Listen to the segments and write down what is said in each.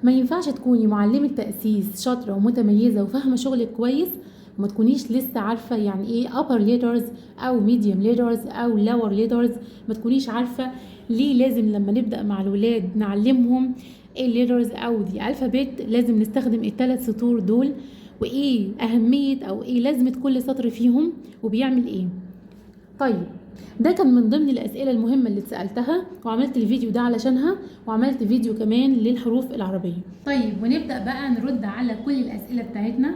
ما ينفعش تكوني معلمة تأسيس شاطرة ومتميزة وفاهمة شغلك كويس وما تكونيش لسه عارفة يعني ايه upper letters او medium letters او lower letters. ما تكونيش عارفة ليه لازم لما نبدأ مع الولاد نعلمهم ايه letters او دي alphabet لازم نستخدم الثلاث سطور دول، وايه اهمية او ايه لازمة كل سطر فيهم وبيعمل ايه. طيب، ده كان من ضمن الأسئلة المهمة اللي اتسألتها وعملت الفيديو ده علشانها، وعملت فيديو كمان للحروف العربية. طيب، ونبدأ بقى نرد على كل الأسئلة بتاعتنا.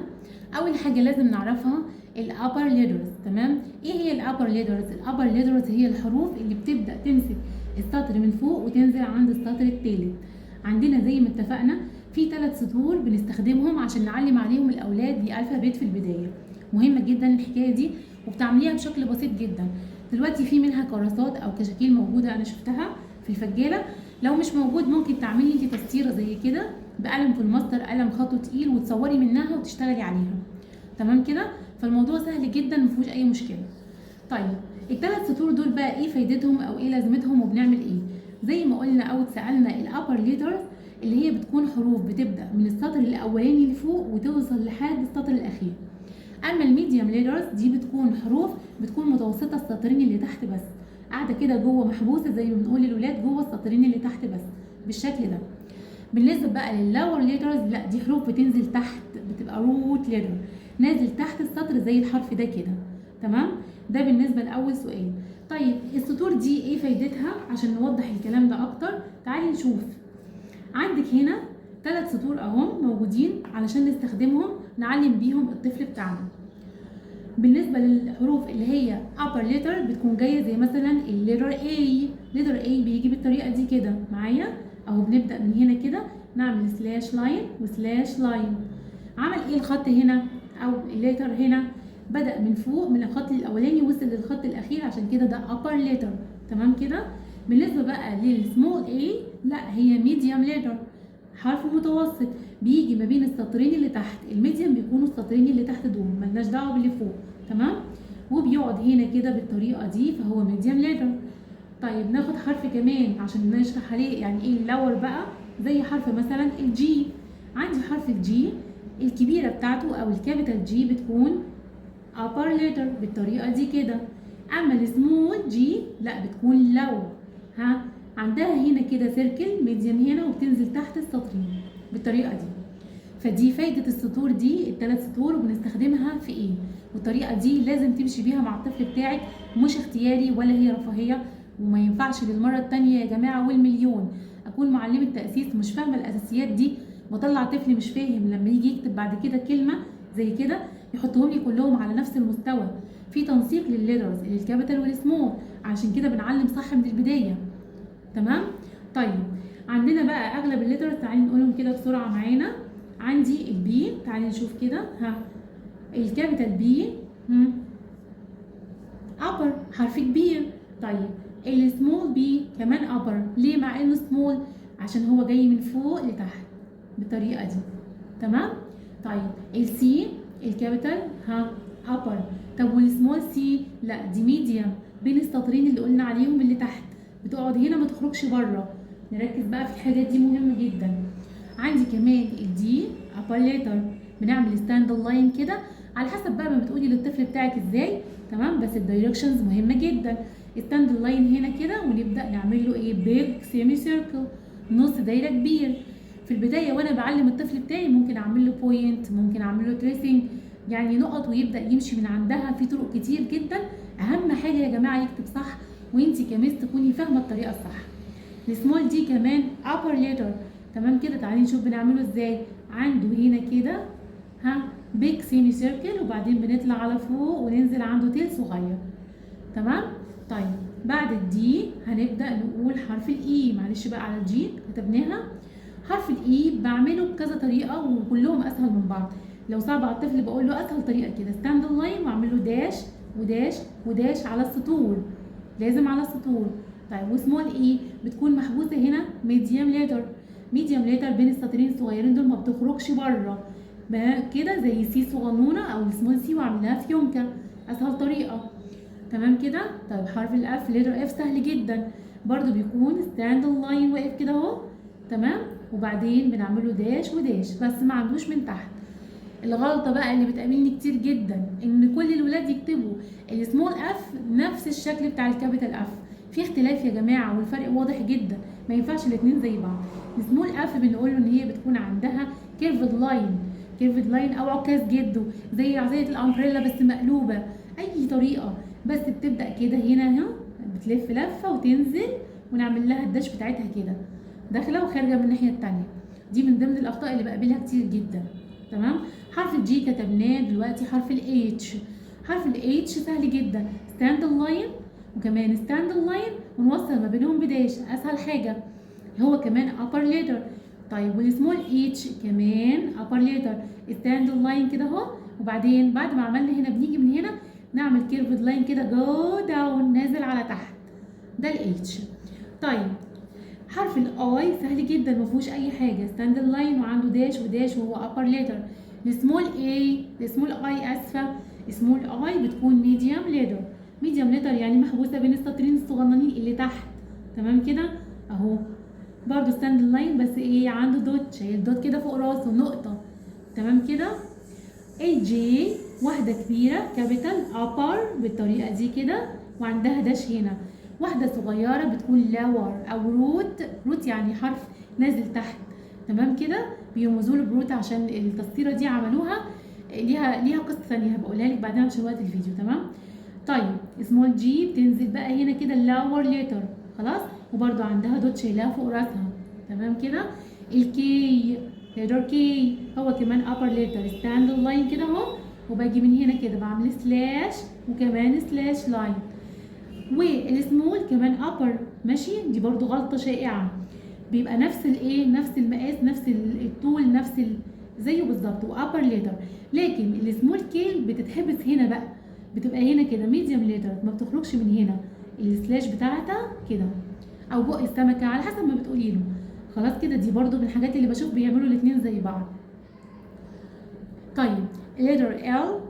أول حاجة لازم نعرفها الأبر ليدرز. تمام، إيه هي الأبر ليدرز؟ الأبر ليدرز هي الحروف اللي بتبدأ تمسك السطر من فوق وتنزل عند السطر الثالث. عندنا زي ما اتفقنا في 3 سطور بنستخدمهم عشان نعلم عليهم الأولاد دي ألفابيت في البداية. مهمة جدا الحكاية دي وبتعمليها بشكل بسيط جدا. دلوقتي في منها كراسات او كشاكيل موجوده، انا شفتها في الفجاله. لو مش موجود ممكن تعملي انت تسطيره زي كده بقلم في الماستر، قلم خطه تقيل، وتصوري منها وتشتغلي عليها. تمام كده، فالموضوع سهل جدا مفيهوش اي مشكله. طيب، ال3 سطور دول بقى ايه فايدتهم او ايه لازمتهم وبنعمل ايه؟ زي ما قلنا او اتسالنا الابر ليترز اللي هي بتكون حروف بتبدا من السطر الاولاني لفوق وتوصل لحد السطر الاخير. اما الميديوم ليترز دي بتكون حروف بتكون متوسطه السطرين اللي تحت بس، قاعده كده جوه محبوسه زي ما بنقول للولاد جوه السطرين اللي تحت بس بالشكل ده. بالنسبه بقى لللاور ليترز، لا دي حروف بتنزل تحت، بتبقى روت ليتر نازل تحت السطر زي الحرف ده كده. تمام، ده بالنسبه لاول سؤال. طيب، السطور دي ايه فايدتها؟ عشان نوضح الكلام ده اكتر تعالي نشوف. عندك هنا 3 سطور اهم موجودين علشان نستخدمهم نعلم بيهم الطفل بتاعنا. بالنسبه للحروف اللي هي upper letter بتكون جايه زي مثلا الليتر A. ليتر A بيجي بالطريقه دي كده معايا اهو. بنبدا من هنا كده نعمل سلاش لاين وسلاش لاين. عمل ايه الخط هنا او الليتر هنا؟ بدا من فوق من الخط الاولاني وصل للخط الاخير، عشان كده ده upper letter. تمام كده. بالنسبه بقى للسمول A، لا هي medium letter، حرف متوسط بيجي ما بين السطرين اللي تحت. الميديم بيكونوا السطرين اللي تحت دول، ملناش دعوه باللي فوق. تمام، وبيقعد هنا كده بالطريقه دي فهو ميديم ليتر. طيب، ناخد حرف كمان عشان نشرح عليه يعني ايه اللور بقى. زي حرف مثلا الجي. عندي حرف الجي الكبيره بتاعته او الكابيتال جي بتكون upper letter بالطريقه دي كده. اما السمول جي لا بتكون lower. ها، عندها هنا كده سيركل ميديم هنا وبتنزل تحت السطرين بالطريقه دي. فدي فايده السطور دي، ال3 سطور، وبنستخدمها في ايه. والطريقه دي لازم تمشي بيها مع الطفل بتاعك، مش اختياري ولا هي رفاهيه. وما ينفعش للمره الثانيه يا جماعه والمليون اكون معلمه تاسيس مش فاهمه الاساسيات دي واطلع طفل مش فاهم لما يجي يكتب بعد كده كلمه زي كده يحطهم لي كلهم على نفس المستوى. في تنسيق للليترز للكابيتال والسمول، عشان كده بنعلم صح من البدايه. تمام. طيب، عندنا بقى اغلب الليترز، تعالي نقولهم كده بسرعه معانا. عندي البي، تعالي نشوف كده. ها، الكابيتال بي upper، حرف كبير. طيب، السمول بي كمان upper. ليه مع انه سمول؟ عشان هو جاي من فوق لتحت بالطريقه دي. تمام. طيب، السي الكابيتال upper. طب والسمول سي لا دي ميديم بين السطرين اللي قلنا عليهم اللي تحت، بتقعد هنا ما تخرجش بره. نركز بقى في الحاجات دي مهمه جدا. عندي كمان الدي upper letter، بنعمل ستاند لاين كده على حسب بقى ما بتقولي للطفل بتاعك ازاي. تمام، بس الدايركشنز مهمه جدا. ستاند لاين هنا كده ونبدا نعمل له ايه بيج سيمي سيركل، نص دايره كبير. في البدايه وانا بعلم الطفل بتاعي ممكن اعمل له بوينت، ممكن اعمل له تريسنج، يعني نقط ويبدا يمشي من عندها. في طرق كتير جدا. اهم حاجه يا جماعه يكتب صح، وانتي كميس تكوني فاهمه الطريقه الصح. السمول دي كمان upper letter. تمام كده، تعالي نشوف بنعمله ازاي. عنده هنا كده بيج سيمي سيركل، وبعدين بنطلع على فوق وننزل عنده تيل صغير. تمام. طيب، بعد الدي هنبدا نقول حرف الاي. معلش بقى على الجي كتبناها. حرف الاي بعمله بكذا طريقه وكلهم اسهل من بعض. لو صعب على الطفل بقول له اسهل طريقه كده ستاند لاين واعمل له داش وداش وداش على السطور، لازم على السطور. طيب، وسمول اي بتكون محبوسه هنا ميديوم ليتر. ميديوم ليتر بين السطرين الصغيرين دول ما بتخرجش بره كده، زي سي صغنونه او سمول سي واعملها في يونكه، اسهل طريقه. تمام كده. طيب، حرف الاف ليتر اف سهل جدا برضو، بيكون ستاند لاين واقف كده اهو. تمام، وبعدين بنعمله داش وداش بس ما عندوش من تحت. الغلطه بقى اللي بتقابلني كتير جدا ان كل الولاد يكتبوا السمول اف نفس الشكل بتاع الكابيتال اف. في اختلاف يا جماعه والفرق واضح جدا، ما ينفعش الاثنين زي بعض. السمول اف بنقول له ان هي بتكون عندها كيرفد لاين او عكاز جدو زي عصايه الامبريلا بس مقلوبه، اي طريقه بس بتبدا كده هنا اهو بتلف لفه وتنزل ونعمل لها الداش بتاعتها كده داخله وخارجه من الناحيه الثانيه. دي من ضمن الاخطاء اللي بقابلها كتير جدا. تمام. حرف الجي كتبناه دلوقتي. حرف الاتش، حرف الاتش سهل جدا، ستاند لاين وكمان ستاند لاين ونوصل ما بينهم بداش، اسهل حاجه. هو كمان upper letter. طيب والسمول اتش كمان upper letter، ستاند لاين كده اهو، وبعدين بعد ما عملنا هنا بنيجي من هنا نعمل كيرفد لاين كده جو داون نازل على تحت، ده الاتش. طيب حرف الاي سهل جدا ما فيهوش اي حاجه، ستاند لاين وعنده داش وداش وهو upper letter. السمول اي اسفه، السمول اي بتكون ميديوم ليتر يعني محبوسه بين السطرين الصغننين اللي تحت. تمام كده اهو. برضو ستاند لاين بس ايه عنده دوت، شايل دوت كده فوق راسه نقطه. تمام كده. الجي واحده كبيره كابيتال ابر بالطريقه دي كده وعندها داش هنا. واحده صغيره بتكون لاور او روت يعني حرف نازل تحت. تمام كده. بيرمزوا له بروت عشان التسطيره دي عملوها ليها قصه ثانيه هبقولها لك بعدين عشان وقت الفيديو. تمام. طيب سمول جي بتنزل بقى هنا كده اللاور ليتر خلاص، وبرده عندها دوت شايلاها فوق راسها. تمام كده. الكي ليتر كي هو كمان ابر ليتر، ستاند لاين كده اهو، وباجي من هنا كده بعمل سلاش وكمان سلاش لاين. والسمول كمان ابر ماشي، دي برده غلطه شائعه، بيبقى نفس الايه نفس المقاس نفس الطول نفس زيه بالظبط وابر ليتر، لكن السمول كيل بتتحبس هنا بقى، بتبقى هنا كده ميديوم ليتر ما بتخرجش من هنا، السلاش بتاعتها كده او بق السمكه على حسب ما بتقولي له. خلاص كده دي برده من الحاجات اللي بشوف بيعملوا الاثنين زي بعض. طيب ليتر ال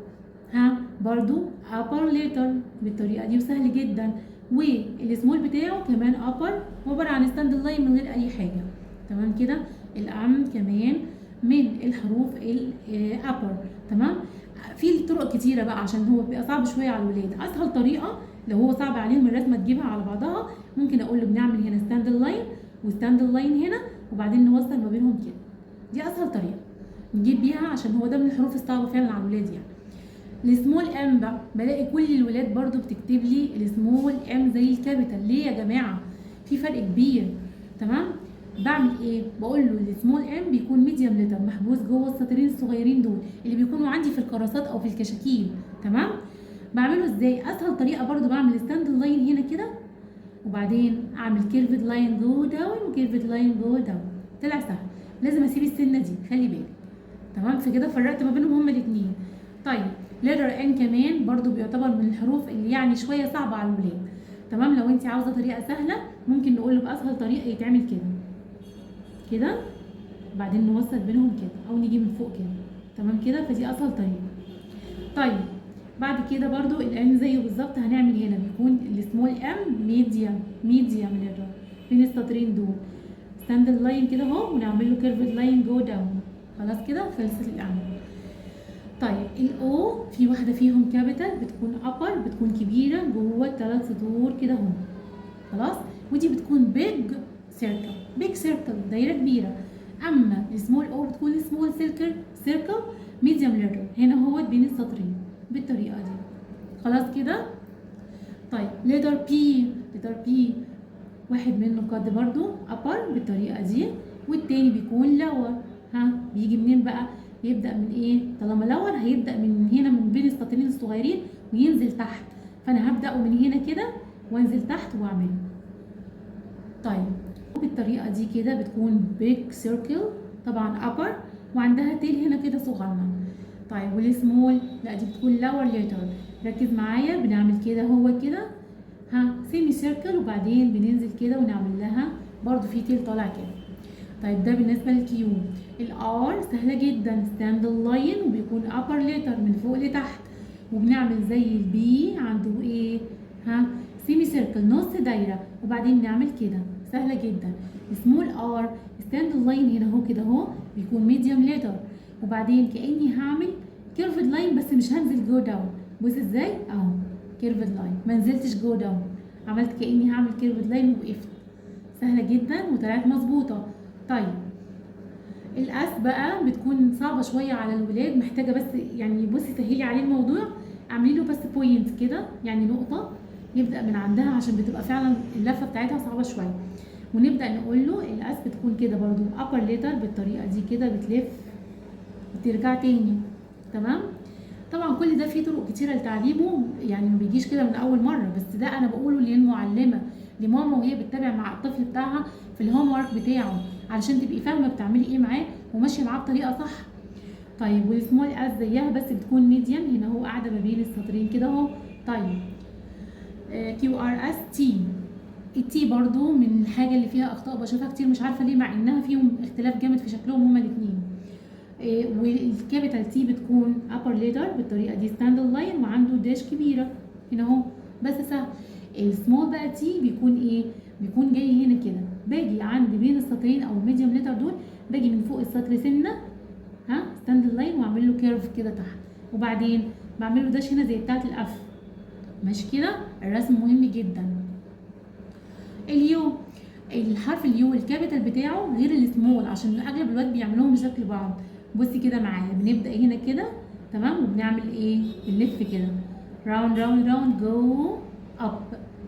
برضو upper letter بالطريقه دي وسهل جدا، والسمول بتاعه كمان upper عباره عن ستاند لاين من غير اي حاجه. تمام كده. الام كمان من الحروف الابر. تمام. في طرق كتيره بقى عشان هو بيبقى صعب شويه على الولاد. اسهل طريقه لو هو صعب عليهم الرسمه تجيبها على بعضها، ممكن اقول له بنعمل هنا ستاند لاين وستاند لاين هنا وبعدين نوصل ما بينهم كده. دي اسهل طريقه نجيب بيها عشان هو ده من الحروف الصعبه فعلا على الولاد يعني. السمول ام بقى بلاقي كل الولاد برضو بتكتب لي السمول ام زي الكابيتال. ليه يا جماعه؟ في فرق كبير. تمام. بعمل ايه؟ بقول له السمول ام بيكون ميديوم ليتر محبوس جوه السطرين الصغيرين دول اللي بيكونوا عندي في الكراسات او في الكشاكيل. تمام. بعمله ازاي؟ اسهل طريقه برضو بعمل ستاند لاين هنا كده وبعدين اعمل كيرفد لاين جو داون وكيرفد لاين جو داون. طلع سهل. لازم اسيب السنه دي خلي بالك. تمام. فكده فرقت ما بينهم هما الاثنين. طيب ليتر ان كمان برضو بيعتبر من الحروف اللي يعني شويه صعبه على الولاد. تمام. لو انت عاوزه طريقه سهله ممكن نقول له باسهل طريقه يتعمل كده بعدين نوصل بينهم كده او نيجي من فوق كده. تمام كده. فدي اسهل طريقه. طيب بعد كده برضو الان زيه بالظبط هنعمل هنا بيكون السمول ام ميديوم ليتر بين السطرين دول ستاند لاين كده اهو ونعمل له كيرفد لاين جو داون. خلاص كده خلصت الام. طيب الاو في واحده فيهم كابيتال بتكون ابر بتكون كبيره جوه الثلاث سطور كده اهو. خلاص. ودي بتكون بيج سيركل دايره كبيره. اما السمول او بتكون سمول سيركل ميديوم ليتر هنا هو بين السطرين بالطريقه دي. خلاص كده. طيب ليتر بي واحد منه قد برضو ابر بالطريقه دي والتاني بيكون لور. بيجي منين بقى؟ يبدأ من ايه؟ طالما لور هيبدأ من هنا من بين السطرين الصغيرين وينزل تحت، فانا هبدأه من هنا كده وانزل تحت واعمله. طيب بالطريقة دي كده بتكون بيج سيركل طبعا upper وعندها تيل هنا كده صغنن. طيب والسمول لا دي بتكون lower letter. ركز معايا بنعمل كده هو كده سيمي سيركل وبعدين بننزل كده ونعمل لها برضو في تيل طالع كده. طيب ده بالنسبه للكيو. الار سهله جدا ستاند لاين وبيكون upper letter من فوق لتحت وبنعمل زي البي عنده ايه سيمي سيركل نص دايره وبعدين نعمل كده سهله جدا. سمول ار ستاند لاين هنا اهو كده اهو بيكون ميديوم ليتر، وبعدين كاني هعمل كيرفد لاين بس مش هنزل جو داون. بص ازاي اهو كيرفد لاين، ما نزلتش جو داون، عملت كاني هعمل كيرفد لاين ووقفت. سهله جدا وطلعت مظبوطه. طيب الاس بقى بتكون صعبه شويه على الولاد، محتاجه بس يعني بصي سهلي عليه الموضوع، اعملي له بس بوينت كده يعني نقطه يبدا من عندها، عشان بتبقى فعلا اللفه بتاعتها صعبه شويه. ونبدا نقول له الاس بتكون كده برضو upper letter بالطريقه دي كده، بتلف وترجع تاني. تمام. طبعا كل ده فيه طرق كتيره لتعليمه، يعني ما بيجيش كده من اول مره، بس ده انا بقوله للمعلمه لماما وهي بتتابع مع الطفل بتاعها في الهوم ورك بتاعه، علشان تبقي فاهمه بتعملي ايه معاه وماشيه معاه بطريقه صح. طيب والسمول اس زيها بس بتكون ميديم، هنا هو قاعده ما بين السطرين كده اهو. طيب كيو ار اس تي، التي برضو من الحاجه اللي فيها اخطاء بشوفها كتير، مش عارفه ليه، مع انها فيهم اختلاف جامد في شكلهم هما الاثنين. والكابيتال تي بتكون upper letter بالطريقه دي ستاند لاين وعنده داش كبيره هنا اهو، بس سهل. السمول بقى تي بيكون ايه؟ بيكون جاي هنا كده، باجي عند بين السطرين او الميديوم ليتر دول، باجي من فوق السطر سنه ستاند لاين واعمل له كيرف كده تحت، وبعدين بعمل له داش هنا زي بتاعه الاف. ماشي كده، الرسم مهم جدا. اليو، الحرف اليو الكابيتال بتاعه غير السمول، عشان اغلب الوقت بيعملوهم بشكل بعض. بصي كده معايا، بنبدا هنا كده تمام، وبنعمل ايه؟ بنلف كده راوند راوند راوند جو اب،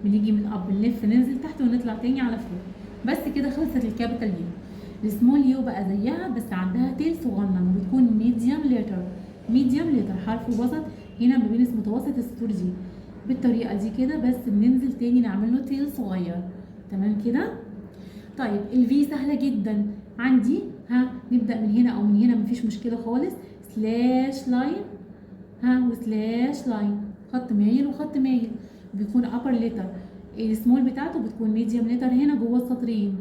بنيجي من اب نلف ننزل تحت ونطلع تاني على فوق. بس كده خلصت الكابيتال يو. السمول يو بقى زيها بس عندها تيل صغنن وبتكون ميديوم ليتر. ميديوم ليتر حرف وسط هنا ما بين متوسط السطور دي بالطريقه دي كده، بس بننزل تاني نعمل له تيل صغير. تمام كده. طيب الفي سهله جدا عندي، نبدا من هنا او من هنا مفيش مشكله خالص، سلاش لاين وسلاش لاين، خط مايل وخط مايل، بيكون ابر ليتر. السمول بتاعته بتكون ميديوم ليتر هنا جوه السطرين.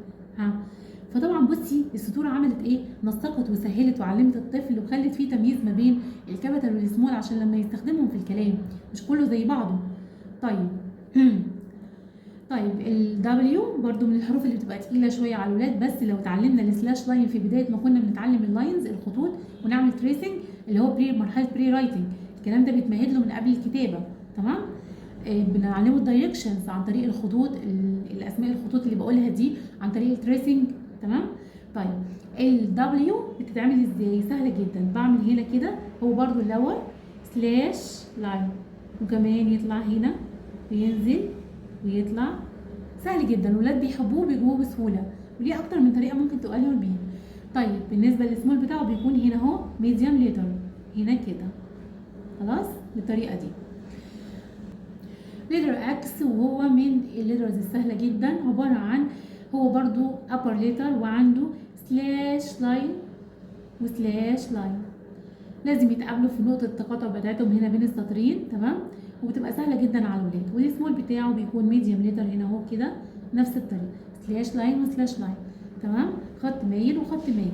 فطبعا بصي السطور عملت ايه؟ نسقت وسهلت وعلمت الطفل وخلت فيه تمييز ما بين الكابيتال والسمول عشان لما يستخدمهم في الكلام مش كله زي بعضه. طيب طيب الدبليو برضو من الحروف اللي بتبقى تقيله شويه على الولاد، بس لو اتعلمنا السلاش لاين في بدايه ما كنا بنتعلم اللاينز الخطوط ونعمل تريسنج اللي هو مرحله بري رايتنج، الكلام ده بيتمهد له من قبل الكتابه. تمام. بنعلمه الدايركشنز عن طريق الخطوط، الاسماء الخطوط اللي بقولها دي عن طريق التريسنج. تمام. طيب الدبليو بتتعمل ازاي؟ سهله جدا، بعمل هنا كده هو برضو اللور سلاش لاين، وكمان يطلع هنا وينزل ويطلع، سهل جدا، الولاد بيحبوه بيجيبوه بسهوله، وليه اكتر من طريقه ممكن تقولهم بيها. طيب بالنسبه للسمول بتاعه بيكون هنا اهو ميديوم ليتر هنا كده، خلاص بالطريقه دي. ليتر اكس وهو من الليترز السهله جدا، عباره عن هو برضو upper ليتر وعنده سلاش لاين وسلاش لاين، لازم يتقابلوا في نقطه التقاطع بتاعتهم هنا بين السطرين. تمام. وبتبقى سهله جدا على الولاد. والسمول بتاعه بيكون ميديوم ليتر هنا اهو كده نفس الطريقه، سلاش لاين وسلاش لاين. تمام. خط مايل وخط مايل.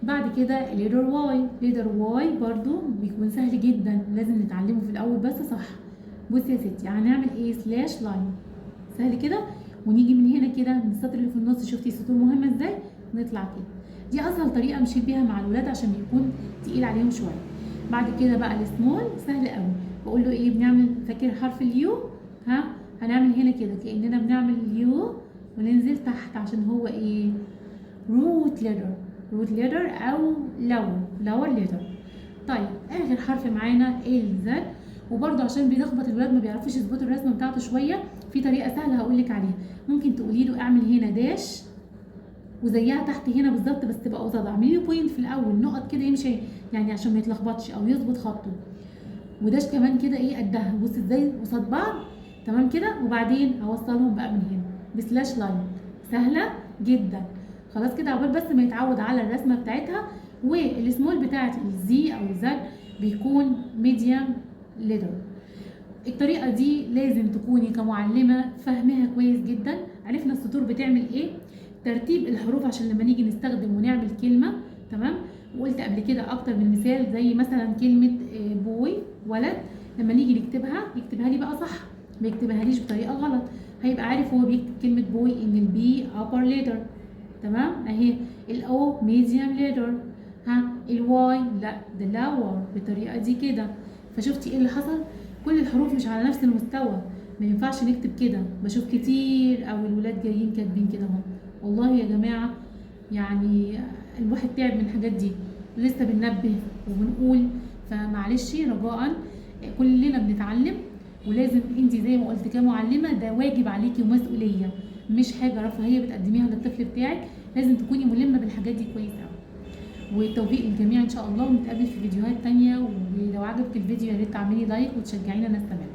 بعد كده الليتر واي، ليتر واي برضو بيكون سهل جدا، لازم نتعلمه في الاول بس صح. بصي يا ستي هنعمل ايه؟ سلاش لاين، سهل كده، ونيجي من هنا كده من السطر اللي في النص، شفتي السطور مهمه ازاي؟ نطلع كده. دي اسهل طريقه امشي بيها مع الولاد عشان بيكون تقيل عليهم شويه. بعد كده بقى السمول سهل قوي، بقول له ايه؟ بنعمل، فاكر حرف اليو؟ هنعمل هنا كده كاننا بنعمل اليو وننزل تحت عشان هو ايه؟ روت ليتر، روت ليتر او لور ليتر. طيب اخر حرف معانا الزد، وبرده عشان بيلخبط الولاد ما بيعرفوش يظبطوا الرسمه بتاعته شويه، في طريقه سهله هقول لك عليها. ممكن تقولي له اعمل هنا داش وزيها تحت هنا بالظبط بس تبقى قصادها، اعملي له بوينت في الاول نقط كده يمشي يعني عشان ما يتلخبطش او يظبط خطه، وداش كمان كده ايه قدها، بص ازاي قصاد بعض. تمام كده. وبعدين اوصلهم بقى من هنا بسلاش لاين، سهله جدا. خلاص كده عقبال بس ما يتعود على الرسمه بتاعتها. والسمول بتاعت الزي او الزد بيكون ميديوم ليتر. الطريقه دي لازم تكوني كمعلمه فاهمها كويس جدا. عرفنا السطور بتعمل ايه، ترتيب الحروف عشان لما نيجي نستخدم ونعمل كلمه. تمام. وقلت قبل كده اكتر من مثال زي مثلا كلمه بوي ولد، لما نيجي نكتبها يكتبها لي بقى صح، ما يكتبها ليش بطريقه غلط، هيبقى عارف هو بيكتب كلمه بوي ان البي upper letter. تمام اهي. الاو ميديوم ليتر، ها الواي لا ده لاور بالطريقه دي كده. فشفتي ايه اللي حصل؟ كل الحروف مش على نفس المستوى، ما ينفعش نكتب كده. بشوف كتير او الولاد جايين كاتبين كده اهو. والله يا جماعه يعني الواحد تعب من الحاجات دي، ولسه بننبه وبنقول. فمعلش رجاء كلنا بنتعلم، ولازم انت زي ما قلت كمعلمه ده واجب عليكي ومسؤوليه، مش حاجه رفاهيه بتقدميها للطفل بتاعك. لازم تكوني ملمه بالحاجات دي كويس قوي. والتوفيق للجميع ان شاء الله، ونتقابل في فيديوهات تانية. ولو عجبك الفيديو يا ريت تعملي لايك وتشجعينا نستمر.